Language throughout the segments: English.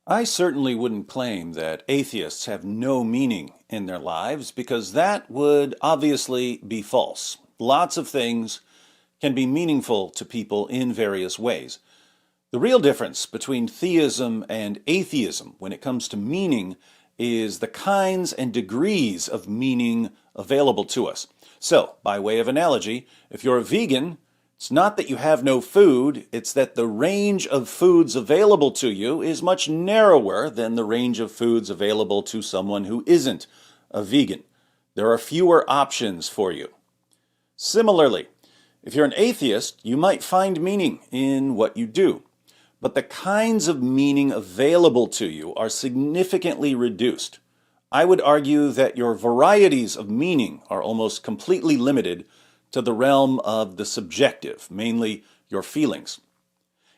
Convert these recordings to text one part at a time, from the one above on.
I certainly wouldn't claim that atheists have no meaning in their lives because that would obviously be false. Lots of things can be meaningful to people in various ways. The real difference between theism and atheism when it comes to meaning is the kinds and degrees of meaning available to us. So, by way of analogy, if you're a vegan, it's not that you have no food, it's that the range of foods available to you is much narrower than the range of foods available to someone who isn't a vegan. There are fewer options for you. Similarly, if you're an atheist, you might find meaning in what you do, but the kinds of meaning available to you are significantly reduced. I would argue that your varieties of meaning are almost completely limited to the realm of the subjective, mainly your feelings.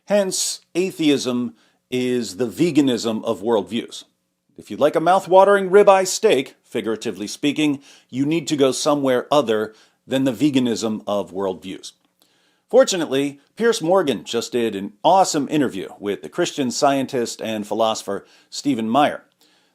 Hence, atheism is the veganism of worldviews. If you'd like a mouth-watering ribeye steak, figuratively speaking, you need to go somewhere other than the veganism of worldviews. Fortunately, Piers Morgan just did an awesome interview with the Christian scientist and philosopher Stephen Meyer.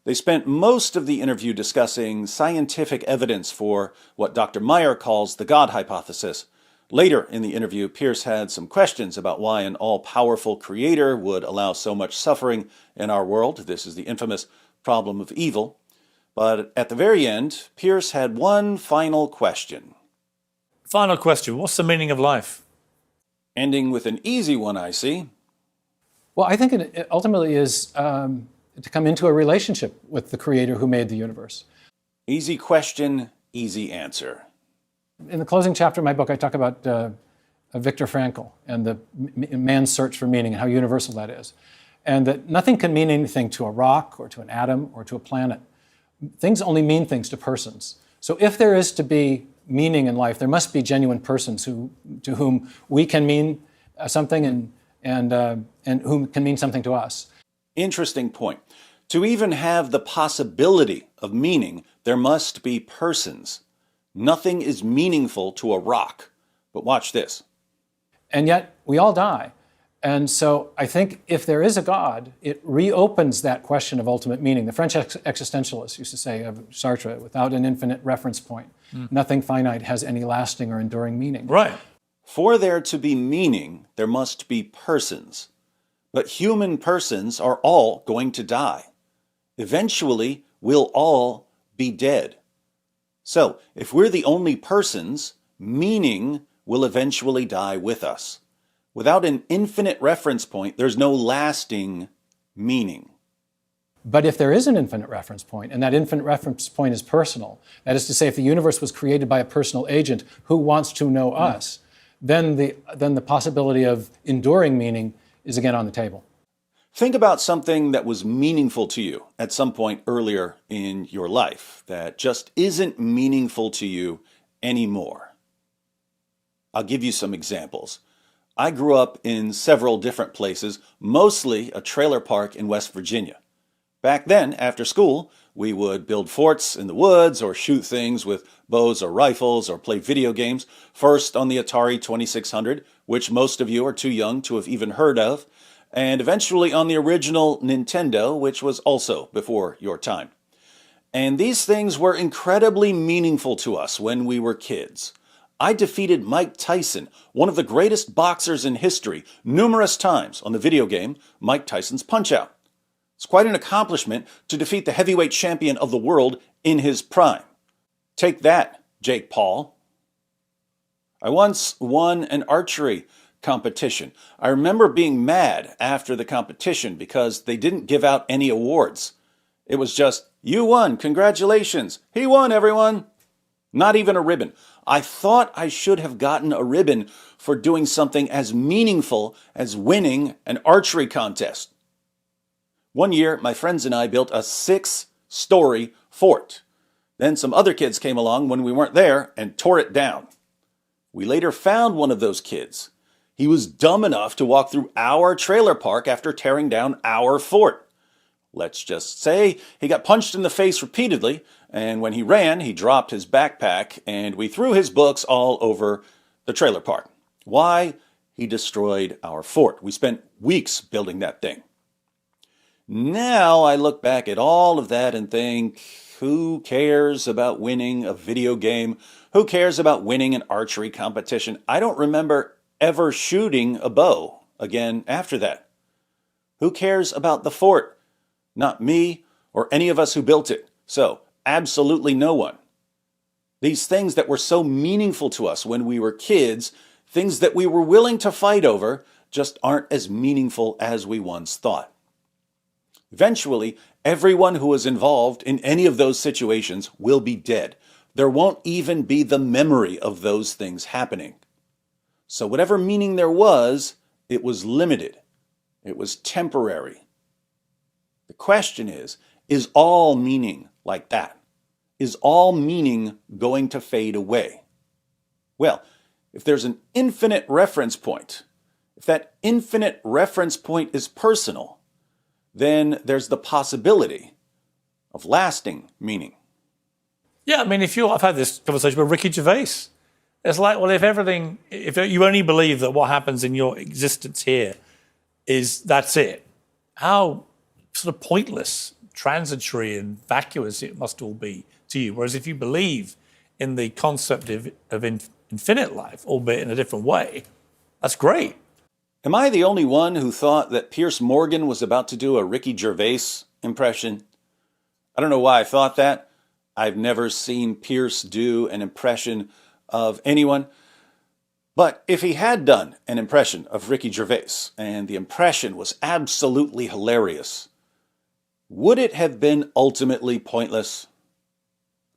They spent most of the interview discussing scientific evidence for what Dr. Meyer calls the God hypothesis. Later in the interview, Piers had some questions about why an all-powerful creator would allow so much suffering in our world. This is the infamous problem of evil. But at the very end, Piers had one final question. Final question, what's the meaning of life? Ending with an easy one, I see. Well, I think it ultimately is to come into a relationship with the creator who made the universe. Easy question, easy answer. In the closing chapter of my book, I talk about Viktor Frankl and the man's search for meaning and how universal that is. And that nothing can mean anything to a rock or to an atom or to a planet. Things only mean things to persons. So if there is to be meaning in life, there must be genuine persons to whom we can mean something and whom can mean something to us. Interesting point. To even have the possibility of meaning, there must be persons. Nothing is meaningful to a rock. But watch this. And yet, we all die. And so I think if there is a God, it reopens that question of ultimate meaning. The French existentialists used to say of Sartre, without an infinite reference point, nothing finite has any lasting or enduring meaning. Right. For there to be meaning, there must be persons. But human persons are all going to die. Eventually, we'll all be dead. So, if we're the only persons, meaning will eventually die with us. Without an infinite reference point, there's no lasting meaning. But if there is an infinite reference point, and that infinite reference point is personal, that is to say, if the universe was created by a personal agent who wants to know us, then the possibility of enduring meaning is again on the table. Think about something that was meaningful to you at some point earlier in your life that just isn't meaningful to you anymore. I'll give you some examples. I grew up in several different places, mostly a trailer park in West Virginia. Back then, after school, we would build forts in the woods or shoot things with bows or rifles or play video games, first on the Atari 2600, which most of you are too young to have even heard of, and eventually on the original Nintendo, which was also before your time. And these things were incredibly meaningful to us when we were kids. I defeated Mike Tyson, one of the greatest boxers in history, numerous times on the video game Mike Tyson's Punch-Out! It's quite an accomplishment to defeat the heavyweight champion of the world in his prime. Take that, Jake Paul. I once won an archery competition. I remember being mad after the competition because they didn't give out any awards. It was just, you won, congratulations. He won, everyone. Not even a ribbon. I thought I should have gotten a ribbon for doing something as meaningful as winning an archery contest. One year, my friends and I built a 6-story fort. Then some other kids came along when we weren't there and tore it down. We later found one of those kids. He was dumb enough to walk through our trailer park after tearing down our fort. Let's just say he got punched in the face repeatedly, and when he ran, he dropped his backpack, and we threw his books all over the trailer park. Why? He destroyed our fort. We spent weeks building that thing. Now I look back at all of that and think, who cares about winning a video game? Who cares about winning an archery competition? I don't remember ever shooting a bow again after that. Who cares about the fort? Not me or any of us who built it. So, absolutely no one. These things that were so meaningful to us when we were kids, things that we were willing to fight over, just aren't as meaningful as we once thought. Eventually, everyone who was involved in any of those situations will be dead. There won't even be the memory of those things happening. So whatever meaning there was, it was limited. It was temporary. The question is all meaning like that? Is all meaning going to fade away? Well, if there's an infinite reference point, if that infinite reference point is personal, then there's the possibility of lasting meaning. Yeah, I mean, I've had this conversation with Ricky Gervais. It's like, well, if you only believe that what happens in your existence here that's it, how sort of pointless, transitory and vacuous it must all be to you. Whereas if you believe in the concept of infinite life, albeit in a different way, that's great. Am I the only one who thought that Piers Morgan was about to do a Ricky Gervais impression? I don't know why I thought that. I've never seen Piers do an impression of anyone. But if he had done an impression of Ricky Gervais, and the impression was absolutely hilarious, would it have been ultimately pointless?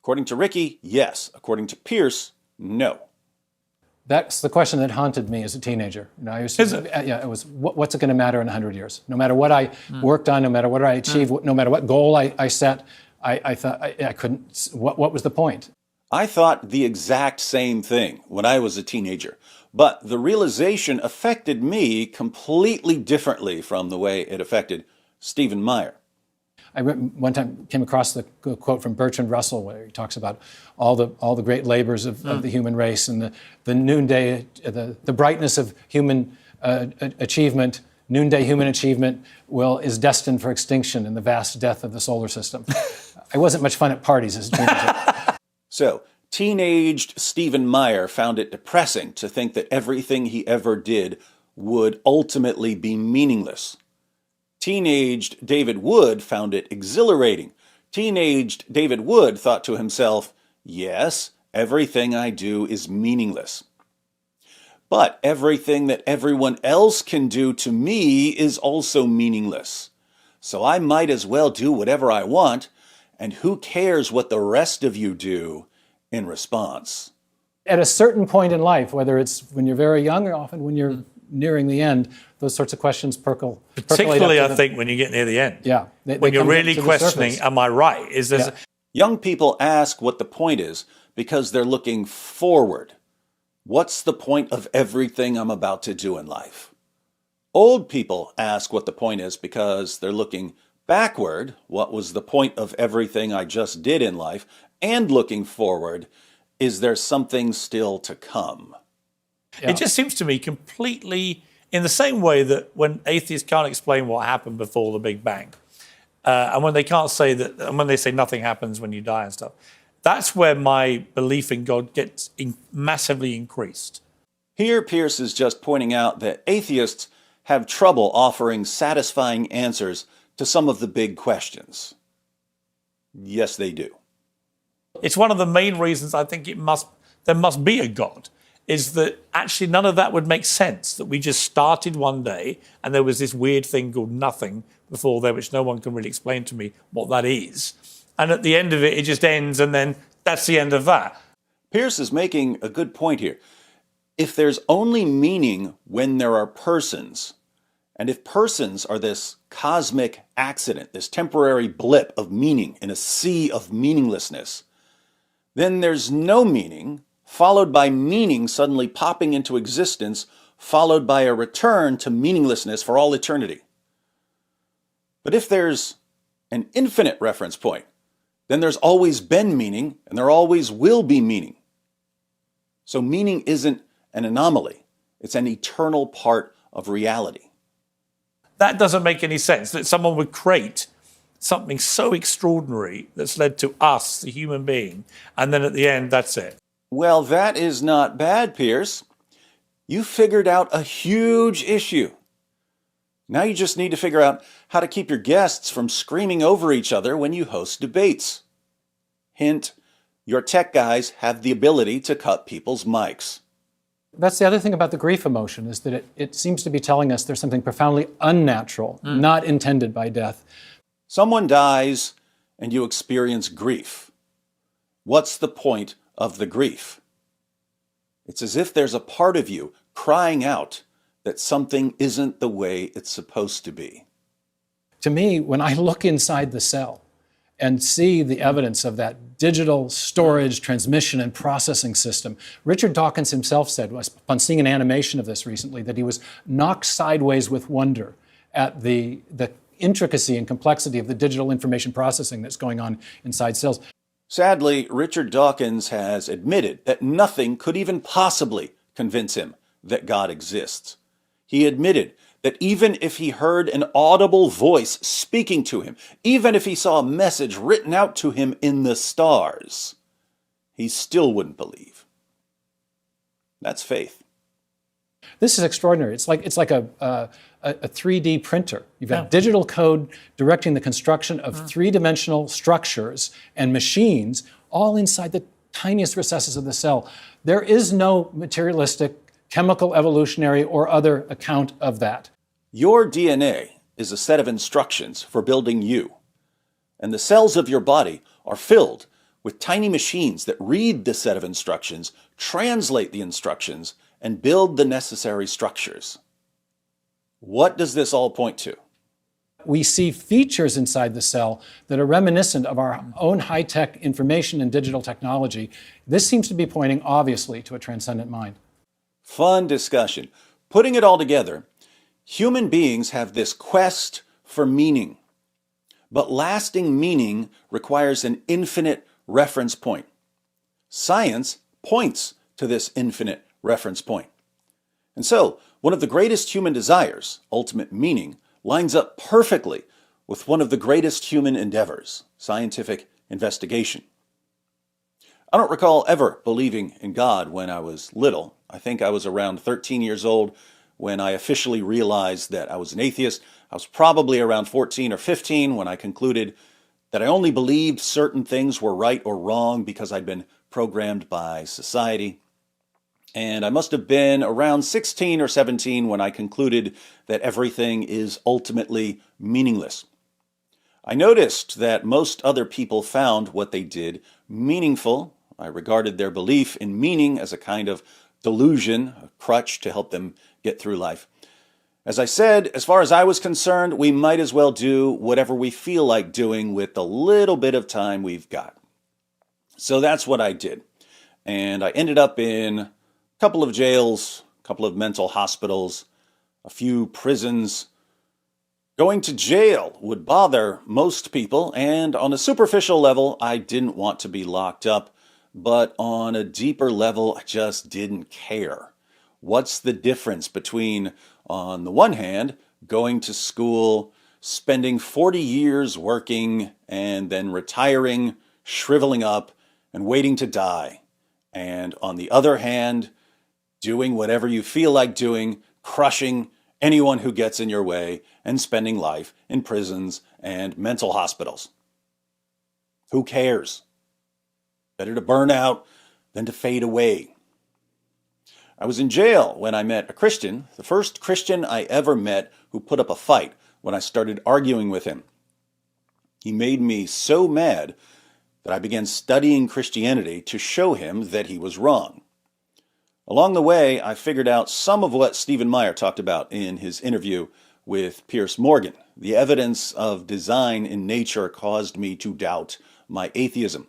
According to Ricky, yes. According to Piers, no. That's the question that haunted me as a teenager. Is it? Yeah, it was, what's it going to matter in 100 years? No matter what I worked on, no matter what I achieved, no matter what goal I set, I thought I couldn't, what was the point? I thought the exact same thing when I was a teenager, but the realization affected me completely differently from the way it affected Stephen Meyer. I one time came across the quote from Bertrand Russell where he talks about all the great labors of the human race and the noonday, the brightness of human achievement. Noonday human achievement is destined for extinction in the vast death of the solar system. I wasn't much fun at parties as a teenager. So, teenaged Stephen Meyer found it depressing to think that everything he ever did would ultimately be meaningless. Teenaged David Wood found it exhilarating. Teenaged David Wood thought to himself, yes, everything I do is meaningless. But everything that everyone else can do to me is also meaningless. So I might as well do whatever I want, and who cares what the rest of you do in response? At a certain point in life, whether it's when you're very young or often when you're nearing the end, those sorts of questions percolate. Particularly, I think, when you get near the end. Yeah. When you're really questioning, am I right? Young people ask what the point is because they're looking forward. What's the point of everything I'm about to do in life? Old people ask what the point is because they're looking backward. What was the point of everything I just did in life? And looking forward, is there something still to come? Yeah. It just seems to me completely in the same way that when atheists can't explain what happened before the Big Bang, and when they can't say that, and when they say nothing happens when you die and stuff, that's where my belief in God gets massively increased. Here, Piers is just pointing out that atheists have trouble offering satisfying answers to some of the big questions. Yes, they do. It's one of the main reasons I think there must be a God, is that actually none of that would make sense, that we just started one day and there was this weird thing called nothing before there, which no one can really explain to me what that is. And at the end of it, it just ends, and then that's the end of that. Piers is making a good point here. If there's only meaning when there are persons, and if persons are this cosmic accident, this temporary blip of meaning in a sea of meaninglessness, then there's no meaning, followed by meaning suddenly popping into existence, followed by a return to meaninglessness for all eternity. But if there's an infinite reference point, then there's always been meaning, and there always will be meaning. So meaning isn't an anomaly. It's an eternal part of reality. That doesn't make any sense, that someone would create something so extraordinary that's led to us, the human being, and then at the end, that's it. Well, that is not bad, Piers. You figured out a huge issue. Now you just need to figure out how to keep your guests from screaming over each other when you host debates. Hint, your tech guys have the ability to cut people's mics. That's the other thing about the grief emotion, is that it seems to be telling us there's something profoundly unnatural, not intended by death. Someone dies and you experience grief. What's the point of the grief? It's as if there's a part of you crying out that something isn't the way it's supposed to be. To me, when I look inside the cell and see the evidence of that digital storage, transmission, and processing system, Richard Dawkins himself said, upon seeing an animation of this recently, that he was knocked sideways with wonder at the intricacy and complexity of the digital information processing that's going on inside cells. Sadly, Richard Dawkins has admitted that nothing could even possibly convince him that God exists. He admitted that even if he heard an audible voice speaking to him, even if he saw a message written out to him in the stars, he still wouldn't believe. That's faith. This is extraordinary. It's like a 3D printer. You've got digital code directing the construction of three-dimensional structures and machines all inside the tiniest recesses of the cell. There is no materialistic, chemical, evolutionary, or other account of that. Your DNA is a set of instructions for building you, and the cells of your body are filled with tiny machines that read the set of instructions, translate the instructions, and build the necessary structures. What does this all point to? We see features inside the cell that are reminiscent of our own high-tech information and digital technology. This seems to be pointing, obviously, to a transcendent mind. Fun discussion. Putting it all together, human beings have this quest for meaning. But lasting meaning requires an infinite reference point. Science points to this infinite reference point. And so, one of the greatest human desires, ultimate meaning, lines up perfectly with one of the greatest human endeavors, scientific investigation. I don't recall ever believing in God when I was little. I think I was around 13 years old when I officially realized that I was an atheist. I was probably around 14 or 15 when I concluded that I only believed certain things were right or wrong because I'd been programmed by society. And I must have been around 16 or 17 when I concluded that everything is ultimately meaningless. I noticed that most other people found what they did meaningful. I regarded their belief in meaning as a kind of delusion, a crutch to help them get through life. As I said, as far as I was concerned, we might as well do whatever we feel like doing with the little bit of time we've got. So that's what I did. And I ended up in a couple of jails, a couple of mental hospitals, a few prisons. Going to jail would bother most people, and on a superficial level, I didn't want to be locked up. But on a deeper level, I just didn't care. What's the difference between, on the one hand, going to school, spending 40 years working, and then retiring, shriveling up, and waiting to die, and on the other hand, doing whatever you feel like doing, crushing anyone who gets in your way, and spending life in prisons and mental hospitals? Who cares? Better to burn out than to fade away. I was in jail when I met a Christian, the first Christian I ever met who put up a fight when I started arguing with him. He made me so mad that I began studying Christianity to show him that he was wrong. Along the way, I figured out some of what Stephen Meyer talked about in his interview with Piers Morgan. The evidence of design in nature caused me to doubt my atheism.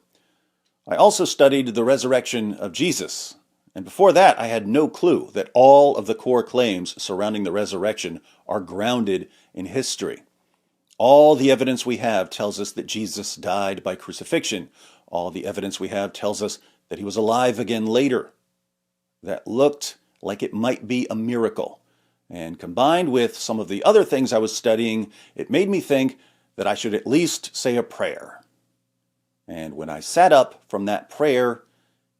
I also studied the resurrection of Jesus, and before that I had no clue that all of the core claims surrounding the resurrection are grounded in history. All the evidence we have tells us that Jesus died by crucifixion. All the evidence we have tells us that he was alive again later. That looked like it might be a miracle. And combined with some of the other things I was studying, it made me think that I should at least say a prayer. And when I sat up from that prayer,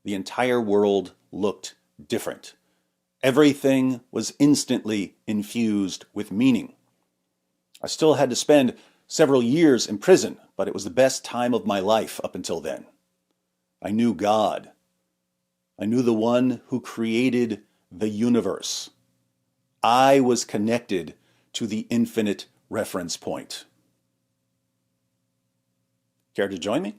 the entire world looked different. Everything was instantly infused with meaning. I still had to spend several years in prison, but it was the best time of my life up until then. I knew God. I knew the one who created the universe. I was connected to the infinite reference point. Care to join me?